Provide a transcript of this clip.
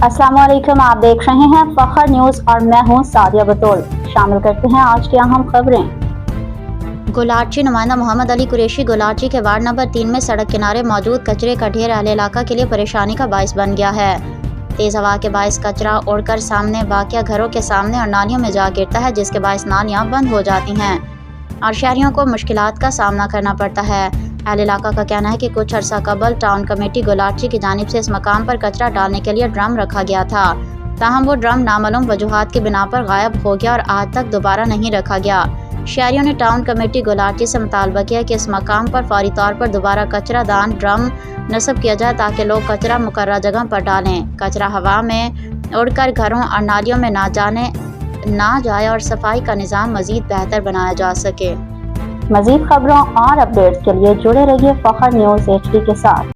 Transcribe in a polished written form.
अस्सलाम वालेकुम, आप देख रहे हैं फखर न्यूज़ और मैं हूं सादिया बतौल। शामिल करते हैं आज की अहम खबरें। गोलाची नुमाइंदा मोहम्मद अली कुरैशी गोलाची के वार्ड नंबर 3 में सड़क किनारे मौजूद कचरे का ढेर अहले इलाका के लिए परेशानी का बाइस बन गया है। तेज़ हवा के बाइस कचरा उड़कर सामने वाक़िया घरों के सामने और नालियों में जा गिरता है, जिसके बाइस नालियाँ बंद हो जाती हैं और शहरियों को मुश्किलात का सामना करना पड़ता है। अहले इलाका का कहना है कि कुछ अर्सा कबल टाउन कमेटी गोलाची की जानिब से इस मकाम पर कचरा डालने के लिए ड्रम रखा गया था, ताहम वो ड्रम नामालूम वजूहात की बिना पर गायब हो गया और आज तक दोबारा नहीं रखा गया। शहरियों ने टाउन कमेटी गोलाची से मुतालबा किया कि इस मकाम पर फौरी तौर पर दोबारा कचरा दान ड्रम नस्ब किया जाए ताकि लोग कचरा मुकर्रर जगह पर डालें, कचरा हवा में उड़कर घरों और नालियों में ना जाए और सफाई का निज़ाम मज़ीद बेहतर बनाया जा सके। मज़ीद खबरों और अपडेट्स के लिए जुड़े रहिए फखर न्यूज़ HD के साथ।